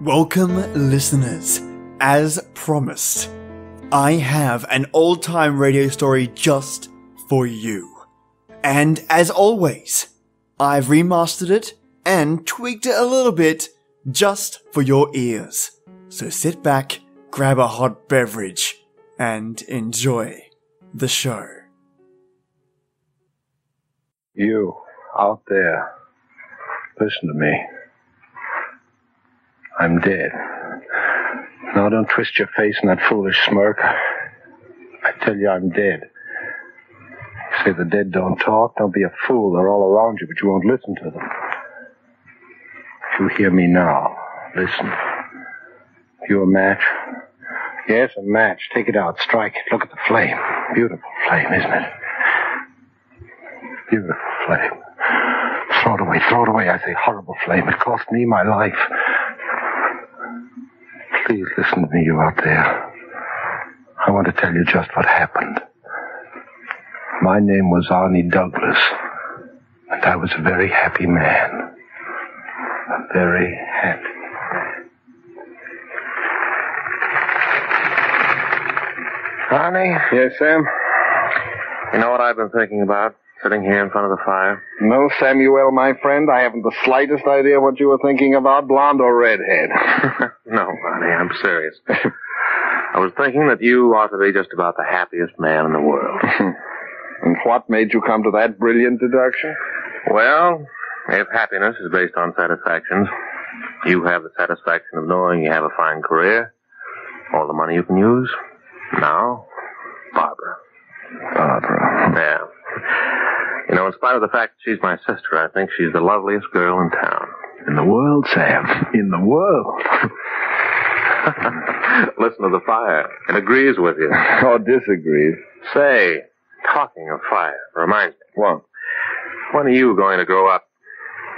Welcome, listeners. As promised, I have an old-time radio story just for you. And as always, I've remastered it and tweaked it a little bit just for your ears. So sit back, grab a hot beverage, and enjoy the show. You, out there, listen to me. I'm dead. Now don't twist your face in that foolish smirk. I tell you I'm dead. You say the dead don't talk? Don't be a fool. They're all around you, but you won't listen to them. If you hear me now, listen. You a match? Yes, a match. Take it out. Strike it. Look at the flame. Beautiful flame, isn't it? Beautiful flame. Throw it away. Throw it away. I say horrible flame. It cost me my life. Please listen to me, you out there. I want to tell you just what happened. My name was Arnie Douglas, and I was a very happy man. A very happy man. Arnie? Yes, Sam? You know what I've been thinking about, sitting here in front of the fire? No, Samuel, my friend. I haven't the slightest idea what you were thinking about, blonde or redhead. No, Ronnie, I'm serious. I was thinking that you ought to be just about the happiest man in the world. And what made you come to that brilliant deduction? Well, if happiness is based on satisfactions, you have the satisfaction of knowing you have a fine career, all the money you can use. Now, Barbara. Barbara. Yeah. You know, in spite of the fact that she's my sister, I think she's the loveliest girl in town. In the world, Sam. In the world. Listen to the fire. It agrees with you. Or disagrees. Say, talking of fire, reminds me. What? When are you going to grow up?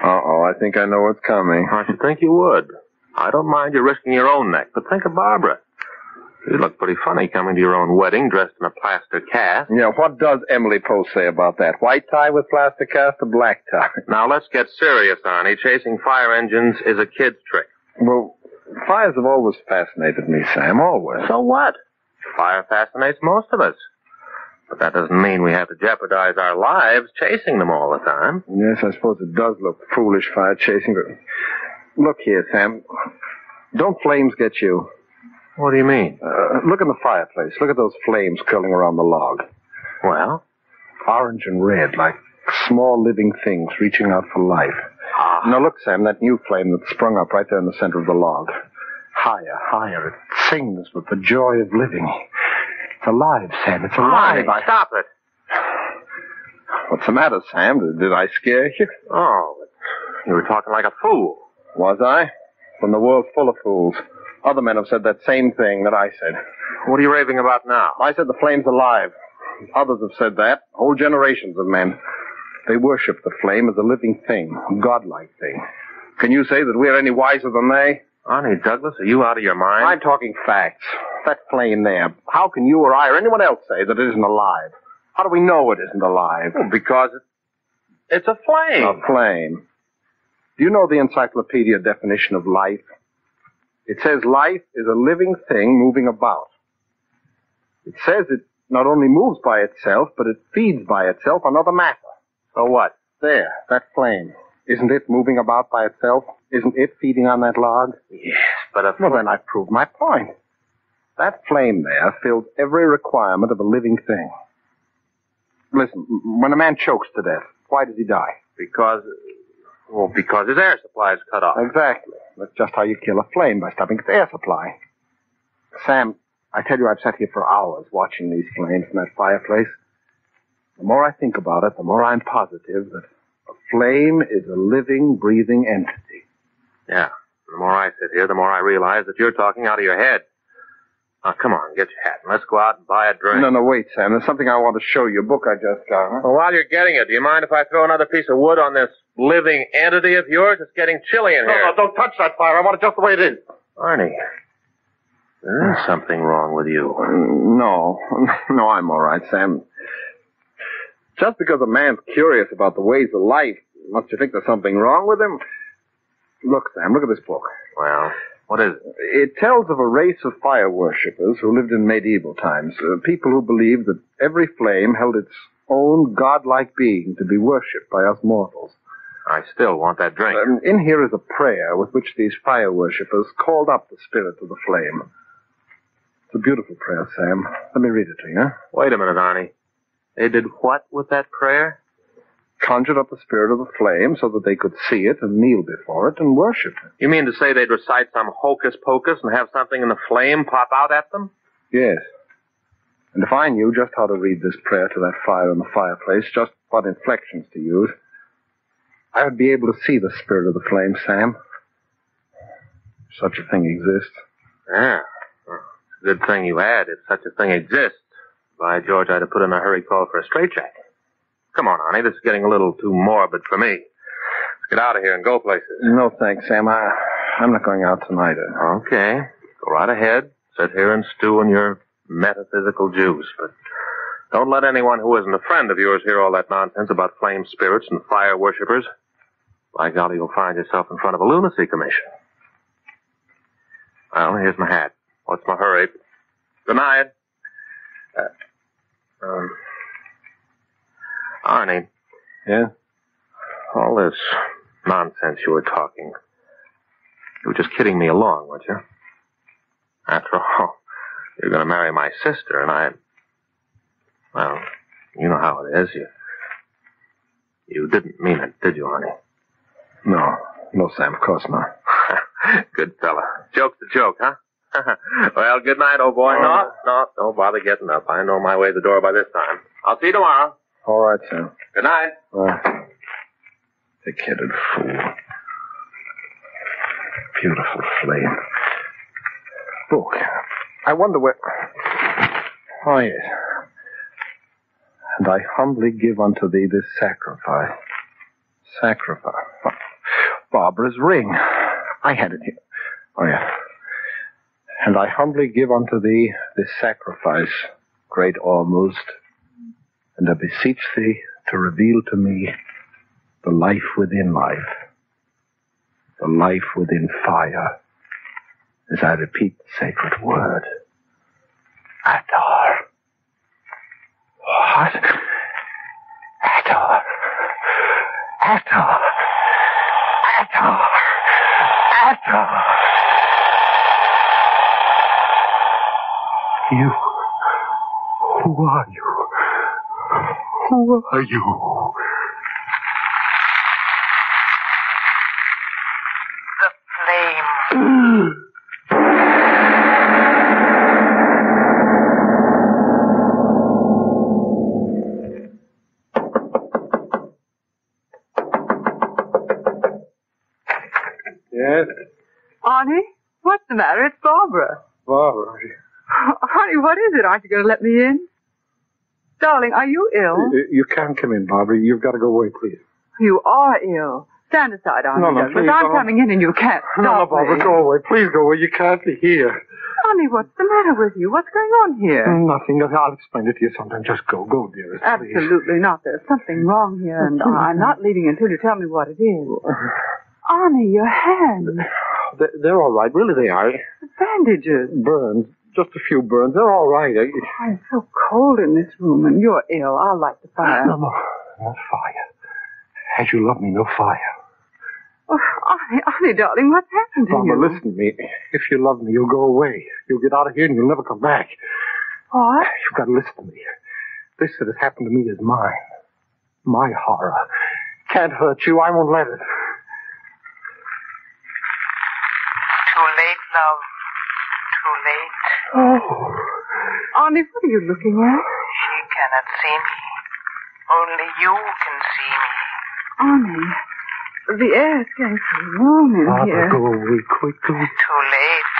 Uh-oh, I think I know what's coming. I should think you would. I don't mind you risking your own neck, but think of Barbara. You look pretty funny coming to your own wedding dressed in a plaster cast. Yeah, what does Emily Post say about that? White tie with plaster cast or black tie? Now, let's get serious, Arnie. Chasing fire engines is a kid's trick. Well, fires have always fascinated me, Sam, always. So what? Fire fascinates most of us. But that doesn't mean we have to jeopardize our lives chasing them all the time. Yes, I suppose it does look foolish, fire chasing, but... Look here, Sam. Don't flames get you? What do you mean? Look in the fireplace. Look at those flames curling around the log. Well? Orange and red, like small living things reaching out for life. Ah. Now look, Sam, that new flame that sprung up right there in the center of the log. Higher, higher. It sings with the joy of living. It's alive, Sam. It's alive. Arnie, stop it. What's the matter, Sam? Did I scare you? Oh, you were talking like a fool. Was I? When the world's full of fools. Other men have said that same thing that I said. What are you raving about now? I said the flame's alive. Others have said that. Whole generations of men. They worship the flame as a living thing, a godlike thing. Can you say that we're any wiser than they? Arnie Douglas, are you out of your mind? I'm talking facts. That flame there. How can you or I or anyone else say that it isn't alive? How do we know it isn't alive? Well, because it's a flame. A flame. Do you know the encyclopedia definition of life? It says life is a living thing moving about. It says it not only moves by itself, but it feeds by itself on other matter. So what? There, that flame. Isn't it moving about by itself? Isn't it feeding on that log? Yes, but Well, then I've proved my point. That flame there fills every requirement of a living thing. Listen, when a man chokes to death, why does he die? Because his air supply is cut off. Exactly. That's just how you kill a flame, by stopping its air supply. Sam, I tell you, I've sat here for hours watching these flames in that fireplace. The more I think about it, the more I'm positive that a flame is a living, breathing entity. Yeah. The more I sit here, the more I realize that you're talking out of your head. Now, come on, get your hat, and let's go out and buy a drink. No, wait, Sam. There's something I want to show you. A book I just got. Huh? Well, while you're getting it, do you mind if I throw another piece of wood on this living entity of yours? It's getting chilly in here. No, don't touch that fire. I want it just the way it is. Arnie, there is something wrong with you. No, I'm all right, Sam. Just because a man's curious about the ways of life, must you think there's something wrong with him? Look, Sam, look at this book. Well, What is it? It tells of a race of fire worshippers who lived in medieval times. People who believed that every flame held its own godlike being to be worshipped by us mortals. I still want that drink. In here is a prayer with which these fire worshippers called up the spirit of the flame. It's a beautiful prayer, Sam. Let me read it to you. Wait a minute, Arnie. They did what with that prayer? Conjured up the spirit of the flame so that they could see it and kneel before it and worship it. You mean to say they'd recite some hocus-pocus and have something in the flame pop out at them? Yes. And if I knew just how to read this prayer to that fire in the fireplace, just what inflections to use, I would be able to see the spirit of the flame, Sam. Such a thing exists. Yeah. Well, it's a good thing you had, if such a thing exists. By George, I'd have put in a hurry call for a straitjacket. Come on, Arnie, this is getting a little too morbid for me. Let's get out of here and go places. No, thanks, Sam. I'm not going out tonight. Okay. Go right ahead. Sit here and stew in your metaphysical juice. But don't let anyone who isn't a friend of yours hear all that nonsense about flame spirits and fire worshippers. By golly, you'll find yourself in front of a lunacy commission. Well, here's my hat. What's my hurry? Good night. Arnie. Yeah? All this nonsense you were talking, you were just kidding me along, weren't you? After all, you're going to marry my sister, and well, you know how it is. You didn't mean it, did you, Arnie? No, Sam, of course not. Good fella. Joke's a joke, huh? Well, good night, old boy. No, don't bother getting up. I know my way to the door by this time. I'll see you tomorrow. All right, Sam. Good night. Thick-headed fool. Beautiful flame. Book. I wonder where... Oh, yes. And I humbly give unto thee this sacrifice. Sacrifice. Barbara's ring. I had it here. Oh, yeah. And I humbly give unto thee this sacrifice, great Almost, and I beseech thee to reveal to me the life within life, the life within fire, as I repeat the sacred word. Adar. What? Adar. Adar. Adar. Adar. You. Who are you? Who are you? The flame. Yes? Arnie, what's the matter? It's Barbara. Barbara. Honey, what is it? Aren't you going to let me in? Darling, are you ill? You can't come in, Barbara. You've got to go away, please. You are ill. Stand aside, Arnie. No, Douglas. please, I'm don't. coming in and you can't stop Barbara, me. go away. Please go away. You can't be here. Arnie, what's the matter with you? What's going on here? Nothing. I'll explain it to you sometime. Just go. Go, dearest. Please. Absolutely not. There's something wrong here, and I'm not leaving until you tell me what it is. Arnie, your hands. They're all right. Really, they are. Bandages. Burns. Just a few burns. They're all right. It's so cold in this room, and you're ill. I'll light the fire. No, not fire. As you love me, no fire. Oh, Arnie, darling, what's happened to Barbara, you? listen to me. If you love me, you'll go away. You'll get out of here and you'll never come back. What? You've got to listen to me. This that has happened to me is mine. My horror. Can't hurt you. I won't let it. Too late, love. Too late. Oh. Arnie, what are you looking at? She cannot see me. Only you can see me. Arnie, the air is getting so warm in Barbara, here. go away quickly. Too late.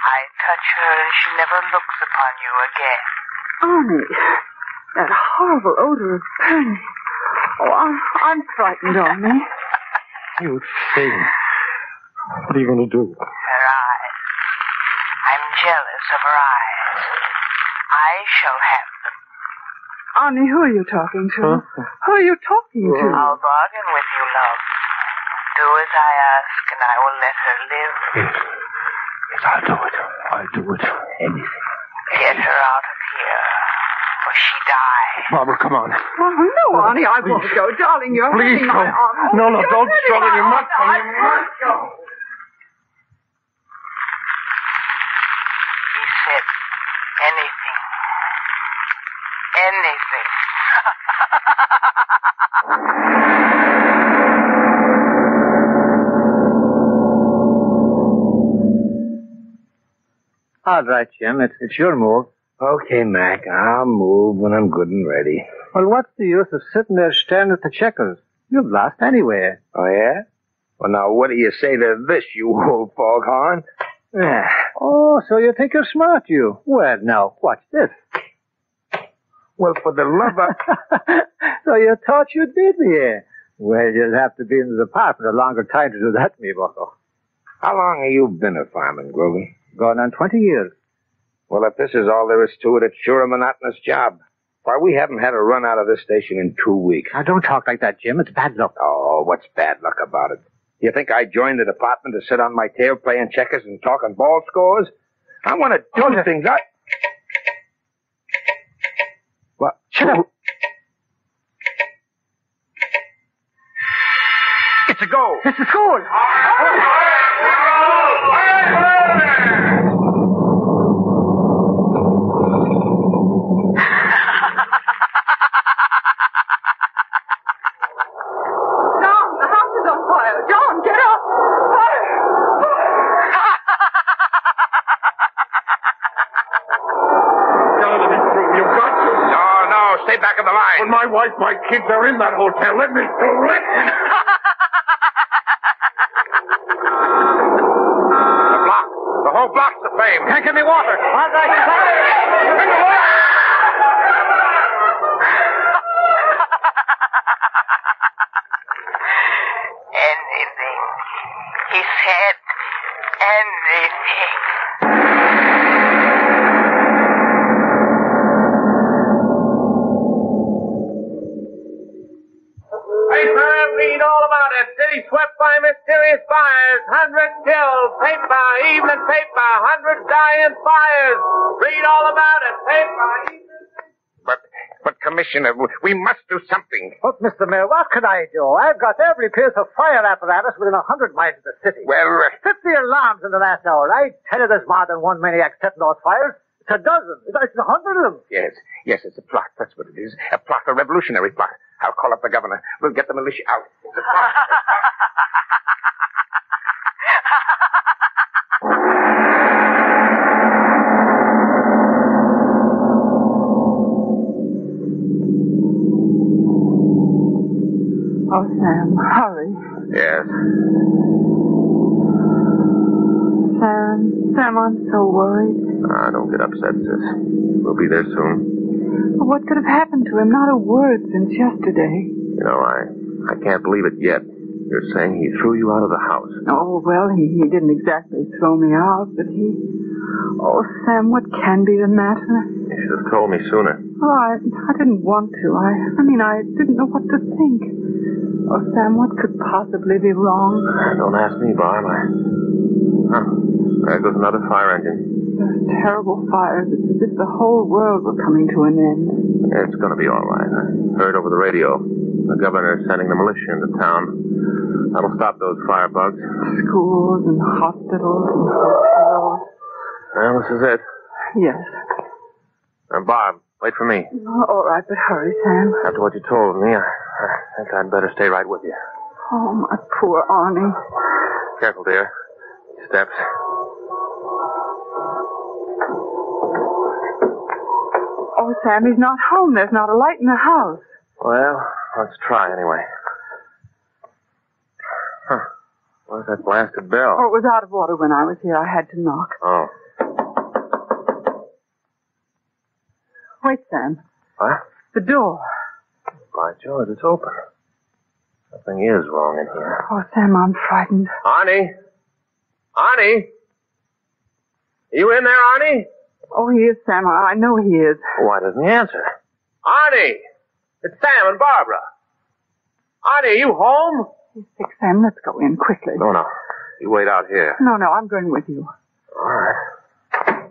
I touch her and she never looks upon you again. Arnie, that horrible odor of burning. Oh, I'm frightened, Arnie. You thing. What are you going to do? Her eyes. I'm jealous of her eyes. I shall have them. Arnie, who are you talking to? Huh? Who are you talking to? I'll bargain with you, love. Do as I ask and I will let her live. Yes, I'll do it. I'll do it. Anything. Get her out of here, or she dies. Barbara, come on. Oh, no, Arnie, I won't go. Darling, you're Please hurting my go. arm. Oh, No, you're don't hurting struggle. my You arm. must go. I You must go. He said anything. Anything. All right, Jim. It's your move. Okay, Mac. I'll move when I'm good and ready. Well, what's the use of sitting there staring at the checkers? You've lost anyway. Oh, yeah? Well, now, what do you say to this, you old foghorn? Yeah. Oh, so you think you're smart, you? Well, now, watch this. Well, for the love of... So you thought you'd beat me, eh? Well, you'll have to be in the department a longer time to do that, me bucko. How long have you been a farming, Groovy? Going on 20 years. Well, if this is all there is to it, it's sure a monotonous job. Why, we haven't had a run out of this station in 2 weeks. Now, don't talk like that, Jim. It's bad luck. Oh, what's bad luck about it? You think I joined the department to sit on my tail playing checkers and talking ball scores? I want to do things. What? Shut up. It's a go. It's the school. Stay back of the line. When my wife, my kids are in that hotel, let me through. The block. The whole block's the fame. Can't give me water. Anything. He said anything. Read all about it. City swept by mysterious fires. 100 killed. Paper, evening paper. 100 dying fires. Read all about it. Paper, evening. But, Commissioner, we must do something. Look, Mr. Mayor, what can I do? I've got every piece of fire apparatus within 100 miles of the city. Well, 50 alarms in the last hour. I tell you there's more than one maniac setting those fires. It's a dozen. It's 100 of them. Yes, it's a plot. That's what it is. A plot, a revolutionary plot. I'll call up the governor. We'll get the militia out. It's a plot. Oh, Sam, hurry. Yes. Sam, I'm so worried. Don't get upset, sis. We'll be there soon. What could have happened to him? Not a word since yesterday. You know, I can't believe it yet. You're saying he threw you out of the house. Oh, well, he didn't exactly throw me out, but he... Oh, Sam, what can be the matter? You should have told me sooner. Oh, I didn't want to. I mean, I didn't know what to think. Oh, Sam, what could possibly be wrong? Don't ask me, Barb. There goes another fire engine. Those terrible fires. It's as if the whole world were coming to an end. It's going to be all right. I heard over the radio. The governor's sending the militia into town. That'll stop those firebugs. Schools and hospitals and hotels. Well, this is it. Yes. Barb, wait for me. Oh, all right, but hurry, Sam. After what you told me, I think I'd better stay right with you. Oh, my poor Arnie. Careful, dear. Steps. Oh, Sam, he's not home. There's not a light in the house. Well, let's try anyway. Huh. Where's that blasted bell? Oh, it was out of order when I was here. I had to knock. Oh. Wait, Sam. What? The door. By George, it's open. Something is wrong in here. Oh, Sam, I'm frightened. Arnie? Arnie? Are you in there, Arnie? Oh, he is, Sam. I know he is. Why doesn't he answer? Arnie! It's Sam and Barbara. Arnie, are you home? He's sick, Sam. Let's go in quickly. No. You wait out here. No, I'm going with you. All right.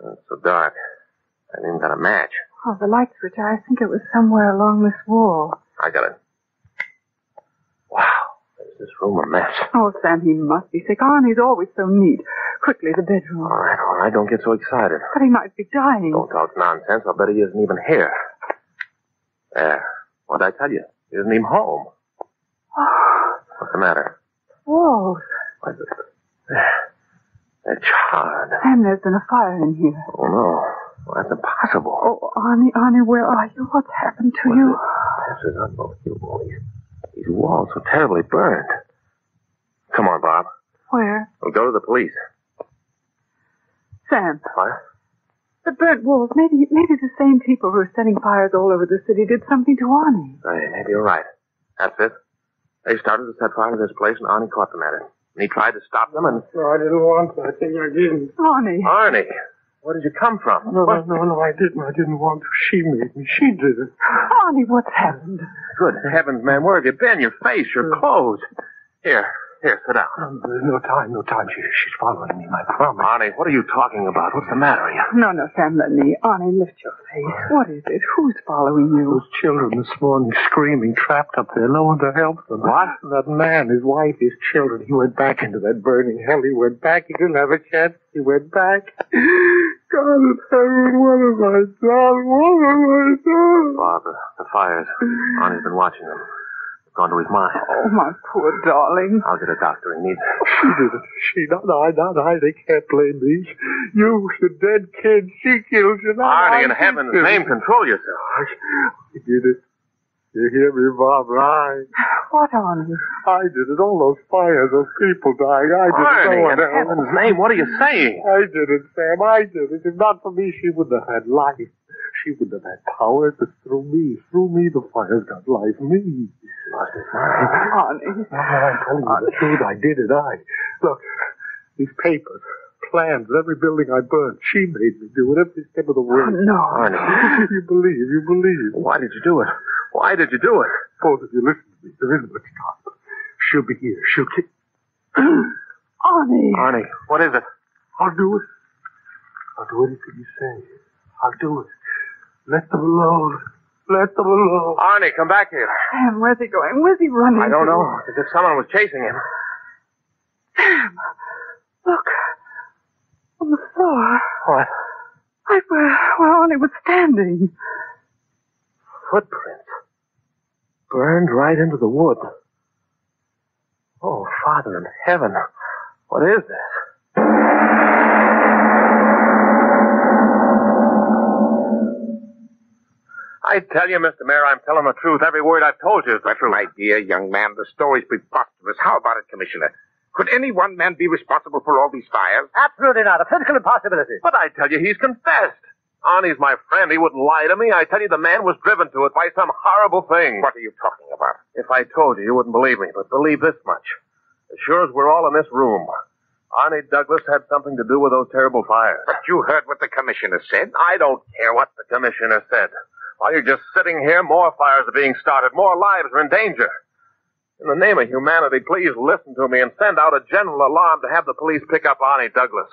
It's so dark. I haven't even got a match. Oh, the light switch. I think it was somewhere along this wall. I got it. Wow. There's this room a mess. Oh, Sam, he must be sick. Arnie's always so neat. Quickly, the bedroom. All right. Don't get so excited. But he might be dying. Don't talk nonsense. I'll bet he isn't even here. There. What'd I tell you? He isn't even home. Oh. What's the matter? Walls. They're charred. Sam, there's been a fire in here. Oh, no. Well, that's impossible. Oh, Arnie, where are you? What's happened to you? This is unbelievable. These walls so terribly burned. Come on, Bob. Where? We'll go to the police. Sam. What? The burnt walls. Maybe the same people who are setting fires all over the city did something to Arnie. Hey, maybe you're right. That's it. They started to set fire to this place, and Arnie caught them at it. And he tried to stop them, and... No, I didn't want to. I think I didn't. Arnie, where did you come from? No, I didn't. I didn't want to. She made me. She did it. Arnie, what's happened? Good heavens, man, where have you been? Your face, your clothes. Here, sit down. There's no time. She's following me, I promise. Arnie, what are you talking about? What's the matter with you? No, Sam, let me. Arnie, lift your face. What is it? Who's following you? Those children this morning screaming, trapped up there, no one to help them. What? That man, his wife, his children, he went back into that burning hell. He went back. He didn't have a chance. He went back. God in heaven, what have I done? What have I done? Bob, the fires. Arnie's been watching them. Gone to his mind. Oh, my poor darling. I'll get a doctor. He needs it. She did it. Not I. They can't blame me. You, the dead kid. She killed you. Arnie, in heaven's name, control yourself. I did it. You hear me, Barbara? What, Arnie? I did it. All those fires, those people dying. I did it. No Arnie, one in else. heaven's name, what are you saying? I did it, Sam. I did it. If not for me, she wouldn't have had life. She wouldn't have had power. But through me, the fires got life. Me. Arnie. I'm telling you the truth. I did it. Look, these papers, plans, every building I burned, she made me do it every step of the way. Oh, no. Arnie. You believe. Why did you do it? Why did you do it? Both of you, listen to me. There isn't much time. She'll be here. She'll kick. Arnie. Arnie, what is it? I'll do it. I'll do anything you say. I'll do it. Let them alone. Let them alone. Arnie, come back here. Sam, where's he going? Where's he running I don't to? know. As if someone was chasing him. Sam, look. On the floor. What? Right where Arnie was standing. Footprints. Burned right into the wood. Oh, Father in heaven. What is this? I tell you, Mr. Mayor, I'm telling the truth. Every word I've told you is the truth. My dear young man, the story's preposterous. How about it, Commissioner? Could any one man be responsible for all these fires? Absolutely not. A physical impossibility. But I tell you, he's confessed. Arnie's my friend. He wouldn't lie to me. I tell you, the man was driven to it by some horrible thing. What are you talking about? If I told you, you wouldn't believe me. But believe this much. As sure as we're all in this room, Arnie Douglas had something to do with those terrible fires. But you heard what the Commissioner said. I don't care what the Commissioner said. While you're just sitting here, more fires are being started. More lives are in danger. In the name of humanity, please listen to me and send out a general alarm to have the police pick up Arnie Douglas.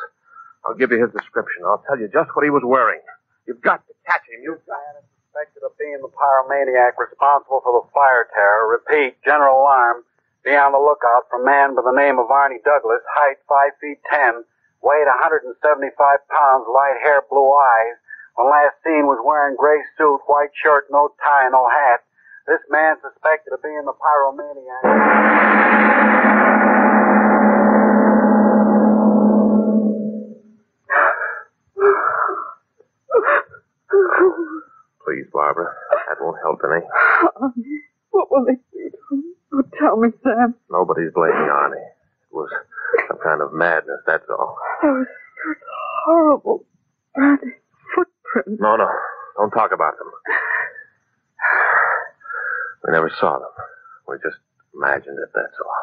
I'll give you his description. I'll tell you just what he was wearing. You've got to catch him. You've got Man is suspected of being the pyromaniac responsible for the fire terror. Repeat, general alarm. Be on the lookout for a man by the name of Arnie Douglas, height 5 feet 10, weight 175 pounds, light hair, blue eyes. When last seen was wearing gray suit, white shirt, no tie, no hat. This man suspected of being the pyromaniac. Please, Barbara. That won't help any. What will they do to him? Oh, tell me, Sam. Nobody's blaming Arnie. It was some kind of madness, that's all. Those horrible burning footprints. No. Don't talk about them. We never saw them. We just imagined it, that's all.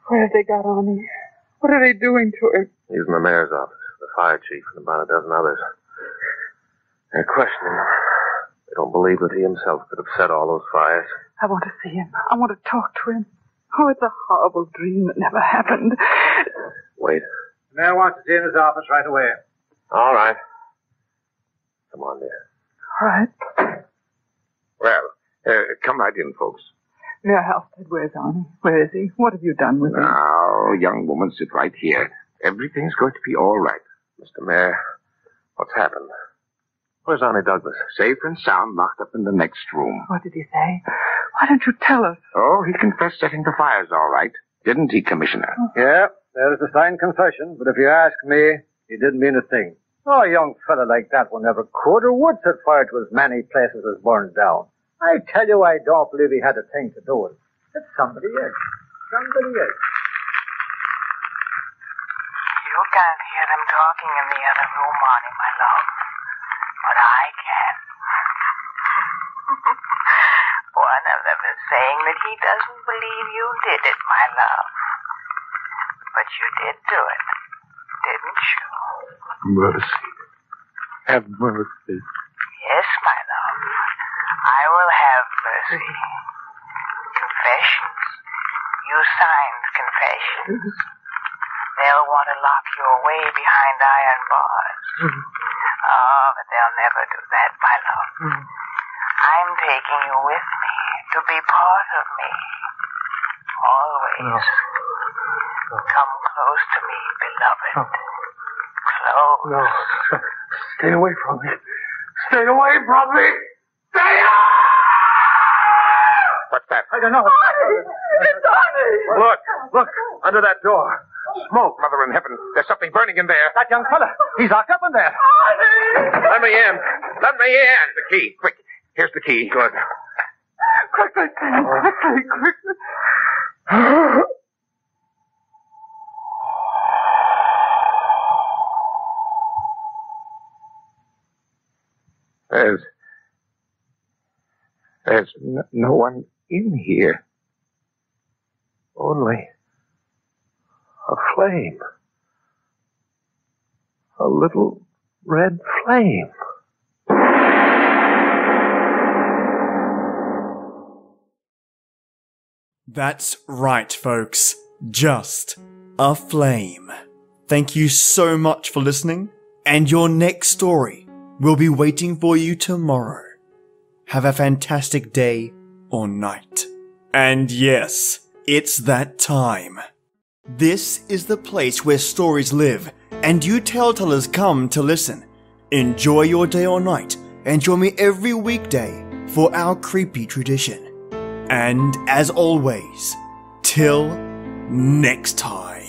Where have they got Arnie? What are they doing to him? He's in the mayor's office, the fire chief, and about a dozen others. They're questioning him. They don't believe that he himself could have set all those fires. I want to see him. I want to talk to him. Oh, it's a horrible dream that never happened. Wait. The mayor wants to see you in his office right away. All right. Come on, dear. All right. Well, come right in, folks. Mayor Halstead, where's Arnie? Where is he? What have you done with him? Now, young woman, sit right here. Everything's going to be all right. Mr. Mayor, what's happened? Where's Arnie Douglas? Safe and sound, locked up in the next room. What did he say? Why don't you tell us? Oh, he confessed setting the fires all right. Didn't he, Commissioner? Yeah, there's a signed confession, but if you ask me, he didn't mean a thing. Oh, a young fella like that one never could or would set fire to as many places as burned down. I tell you, I don't believe he had a thing to do with it. It's somebody else. Somebody else. You can't hear them talking in the other room, Arnie, my love. But I can. One of them is saying that he doesn't believe you did it, my love. But you did do it, didn't you? Mercy. Have mercy. Yes, my love. I will have mercy. Confessions. You signed confessions. They'll want to lock you away behind iron bars. Oh, but they'll never do that, my love. I'm taking you with me to be part of me. Always. Come close to me, beloved. Close. No. Stay away from me. Stay away from me. Stay away! What's that? I don't know. It's Arnie! Look, under that door. Smoke, Mother in heaven. There's something burning in there. That young fella, he's locked up in there. Arnie! Let me in. Let me in. The key. Quick. Here's the key. Good. Quickly, quickly. There's no one in here. Only a flame. A little red flame. That's right, folks. Just a flame. Thank you so much for listening, and your next story will be waiting for you tomorrow. Have a fantastic day or night. And yes, it's that time. This is the place where stories live, and you telltellers come to listen. Enjoy your day or night, and join me every weekday for our creepy tradition. And as always, till next time.